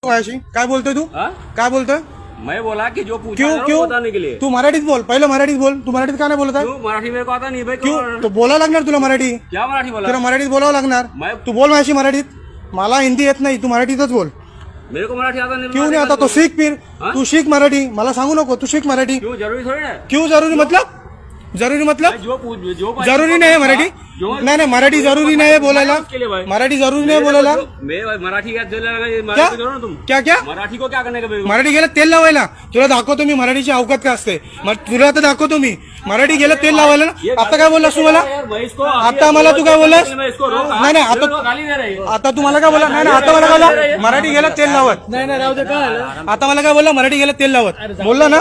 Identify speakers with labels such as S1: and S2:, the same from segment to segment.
S1: माझ्याशी काय बोलतोय तू? काय बोलतोय?
S2: मैं बोला कि जो पूछा
S1: क्यों
S2: वो
S1: क्यों
S2: बताने के लिए।
S1: तू मराठीत बोल, पहिलं मराठीत बोल. तू मराठीत का नाही बोलत आहे?
S2: क्यों मराठी मेरे को आता नहीं भाई।
S1: क्यों? तो बोलावं लागणार तुला मराठी.
S2: क्या मराठी बोला?
S1: तुला मराठीत बोलावं लागणार. तू बोल माझ्याशी मराठीत. मला हिंदी येत नाही, तू मराठीतच बोल.
S2: मेरे को मराठी आता नहीं।
S1: क्यों नाही आता? तो शिक फिर. तू शिक मराठी. मला सांगू नको, तू शिक मराठी.
S2: क्यों जरूरी थोड़ी है?
S1: क्यों जरूरी मतलब? जरूरी मतलब
S2: जो
S1: जरूरी नाही आहे मराठी. नाही नाही, मराठी जरूरी नाही आहे बोलायला. मराठी जरूरी नाही बोलायला.
S2: मराठी क्या तुम
S1: क्या क्या
S2: मराठी को क्या करने का?
S1: मराठी गेलं तेल लावायला. तुला दाखवतो मी मराठीची अवकात का असते. तुला तर दाखवतो मी. मराठी गेलं तेल लावायला ना. आता काय बोललास तू मला? आता मला तू काय बोललास? नाही नाही, आता तू मला काय बोला? नाही नाही, आता मला काय बोला? मराठी गेलं तेल लावत. नाही नाही, राहू दे. काय आता मला काय बोलला? मराठी गेलं तेल लावत बोलला ना.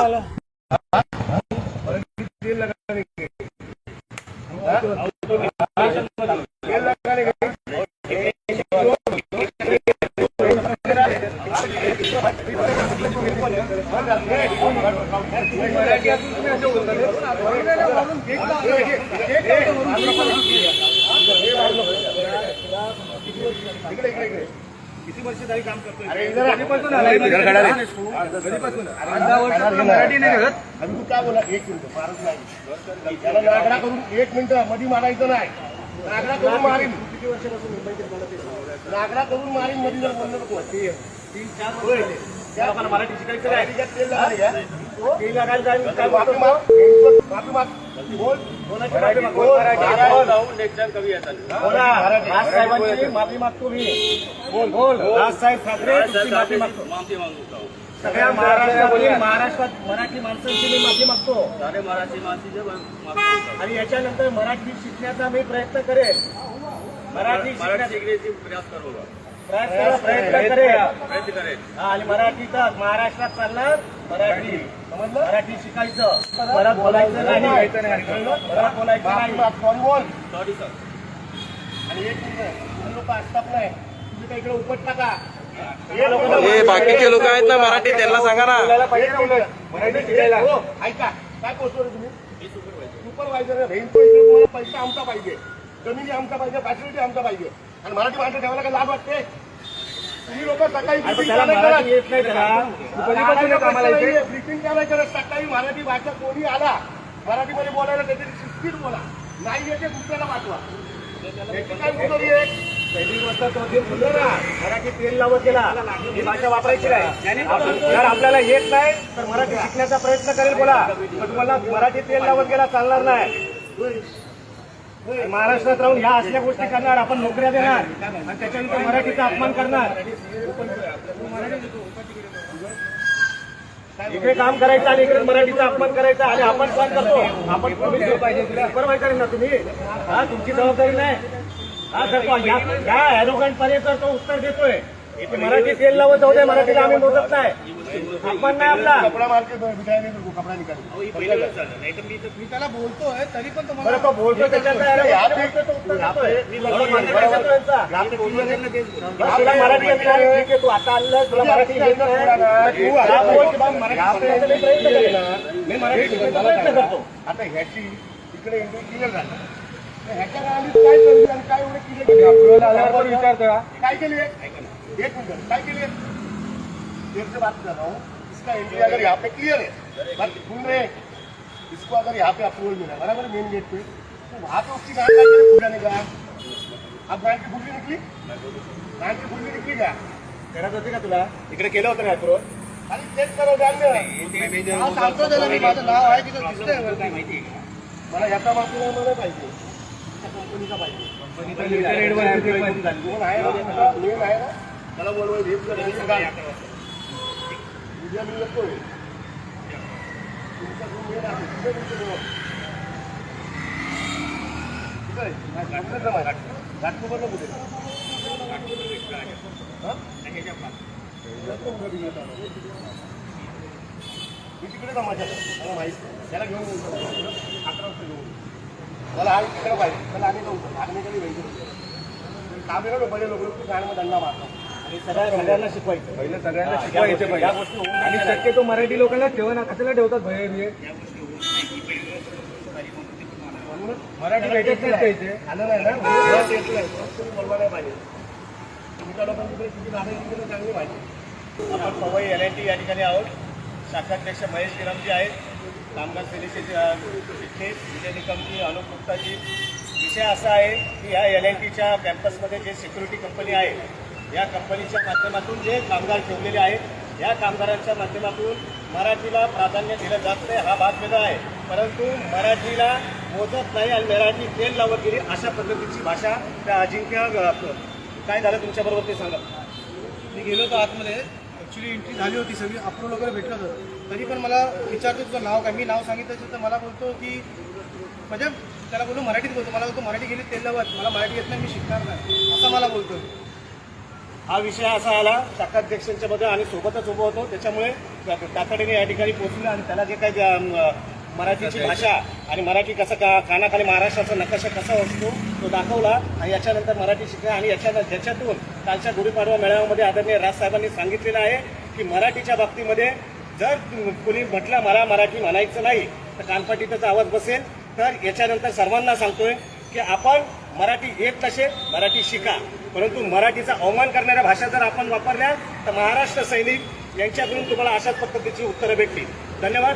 S3: किती वर्ष तरी काम करतोय. मराठी नाही करत. तू काय बोला? 1 मिनिट मारत नाही त्याला. नागडा करून 1 मिनिट मध्ये मारायचं नाही. नागडा करून मारीन. किती वर्षापासून मुंबईत नागडा करून मारीन मध्ये जर बोललं नको. 3-4 त्या मला मराठी शिकायचं आहे. तेल लागायला जाईल. काय माफी माग, माफी माग. बोल नेक्स्ट टाइम कभी ऐसा नाही. राज साहेबांची माफी मागतो मी. बोल बोल. राजसाहेब ठाकरे माफी मागतो.
S2: माफी मागतो
S3: सगळ्या महाराष्ट्रात मराठी माणसांची मी माफी मागतो.
S2: सारे मराठी माणसाचे
S3: आणि याच्यानंतर मराठी शिकण्याचा मी प्रयत्न करेल. मराठी
S2: शिकण्याचा प्रयास करू.
S3: प्रयत्न करेल. आणि मराठीचा महाराष्ट्रात चालणार मराठी. समजलं? मराठी शिकायचं, परत बोलायचं नाही. परत बोलायचं नाही. बोल.
S2: Sorry sir.
S3: आणि एक मिनिट, लोक असतात नाही तुम्ही काही इकडे उपटता का?
S4: हे बाकीचे लोक आहेत ना मराठी, त्यांना सांगा ना.
S3: मराठी शिकायला. हो, ऐका काय पोहोचतो रे तुम्ही? सुपरवायझर तुम्हाला पैसा आमचा पाहिजे, जमिनी आमचा पाहिजे, फॅसिलिटी आमचा पाहिजे. आणि मराठी माणसं ठेवायला काय लाज वाटते? तुम्ही लोक सकाळी ब्रिफिंग काय नाही करत. सकाळी मराठी भाषा कोणी आला मराठीमध्ये बोलायला त्याची शिस्तीत बोला. नाही येते दुसऱ्याला पाठवा. काय बोलतो एक पहिली गोष्ट तो जे बोललो ना, मराठी तेल लावत गेला ही भाषा वापरायची नाही. जर आपल्याला येत नाही तर मराठी शिकण्याचा प्रयत्न करेल बोला. पण तुम्हाला मराठी तेल लावत गेला चालणार नाही. महाराष्ट्रात राहून ह्या असल्या गोष्टी करणार, आपण नोकऱ्या देणार आणि त्याच्यानंतर मराठीचा अपमान करणार. इकडे काम करायचं आणि इकडे मराठीचा अपमान करायचा आणि आपण काम करतो. आपण सुपरवायझर ना तुम्ही. हा तुमची जबाबदारी नाही. हा करतो ह्या ॲरोगंट पर्यंत तो उत्तर देतोय. मराठी तेल लावत जाऊ दे, मराठीला आम्ही मोजत नाही. अपमान नाही आपला. कपडा मार्केट कपडा निघाला. मी त्याला बोलतोय तरी पण तुम्हाला तो बोलतो त्याच्यात मराठी. तू आता आलं तुला मराठी मी मराठी शिकायचा प्रयत्न करतो. आता ह्याची इकडे एंट्री क्लिअर झाली. ह्याच्या काळात काय करू आणि काय एवढे क्लिअर विचारतो काय केली? एक मिनट काय केली? देर से बात कर रहा हूँ. इसका एंट्री अगर यहाँ पे क्लियर है, बात सुन रहे हैं, इसको अगर यहाँ पे अप्रूवल मिला बराबर मेन गेट पे, तो वहाँ पे उसकी गांठ फूटाने का. अब गांठ की फुटली निकली, गांठ की फुटली निकली का? करत होती का तुला? इकडे केलं होतं ना अप्रूवल? आणि चेक करो सांगतो त्याला मी. माझं नाव आहे तिथं दिसतंय काय माहिती मला. याचा बाजूला मला पाहिजे, कंपनीचा पाहिजे. कंपनीचा आहे ना मला बोलवाय उद्या मी येतोय. तुमचा रूम येणार घाटकोपरला कुठे? मी तिकडे कामाच्या मला माहिती. त्याला घेऊन 11 वाजता घेऊन मला आणि तिकडे पाहिजे. त्याला आम्ही नव्हतं आग्नेकडे व्हायचं काम आहे ना. बरे लोक गाण्यामध्ये दंडा मारतात आणि सगळ्यांना शिकवायचं. पहिलं सगळ्यांना शिकवायचे या गोष्टी. आणि शक्यतो मराठी लोकांना ठेवणं कशाला ठेवतात भय मराठी भेटत नाही. आलं नाही ना बोलवा नाही पाहिजे. तुमच्या लोकांची किती चांगली माहिती. आपण पवई LNT या ठिकाणी आहोत. शाखाध्यक्ष महेश गिरामजी आहेत, कामगार सेनेचे शिक्षे विजय निकमजी, अनुप गुप्ताजी. विषय असा आहे की या LNTच्या कॅम्पसमध्ये जे सिक्युरिटी कंपनी आहे, या कंपनीच्या माध्यमातून जे कामगार ठेवलेले आहेत, या कामगारांच्या माध्यमातून मराठीला प्राधान्य दिलं जात नाही, हा भाग वेगळा आहे. परंतु मराठीला मोजत नाही आणि मराठी तेल लावत गेली अशा पद्धतीची भाषा त्या अजिंक्य. काय झालं तुमच्याबरोबर ते सांगा.
S1: मी गेलो होतो आतमध्ये, ॲक्च्युली एंट्री झाली होती, सगळी अप्रूव्ह वगैरे भेटलं होतं. तरी पण मला विचारतो तुझं नाव काय, मी नाव सांगितलं तर मला बोलतो की म्हणजे त्याला बोलतो मराठीत बोलतो, मला बोलतो मराठी गेली तेल लावत, मला मराठी येत नाही, मी शिकणार नाही असं मला बोलतो.
S3: हा विषय असा आला शाखाध्यक्षांच्या मध्ये आणि सोबतच उभं होतो, त्याच्यामुळे तातडीने या ठिकाणी पोहोचले आणि त्याला जे काही मराठीची भाषा आणि मराठी कसं कानाखाली महाराष्ट्राचा नकाशा कसा असतो तो दाखवला आणि याच्यानंतर मराठी शिकला. आणि ज्याच्यातून कालच्या गुढीपाडवा मेळाव्यामध्ये आदरणीय राजसाहेबांनी सांगितलेलं आहे की मराठीच्या बाबतीमध्ये जर कोणी म्हटलं मला मराठी म्हणायचं नाही तर कानपाटीतच आवाज बसेल. तर याच्यानंतर सर्वांना सांगतोय की आपण मराठी येत नसेल, मराठी शिका, परंतु मराठीचा अवमान करणाऱ्या भाषा जर आपण वापरल्या तर महाराष्ट्र सैनिक यांच्याकडून तुम्हाला अशाच पद्धतीची उत्तरं भेटतील. धन्यवाद.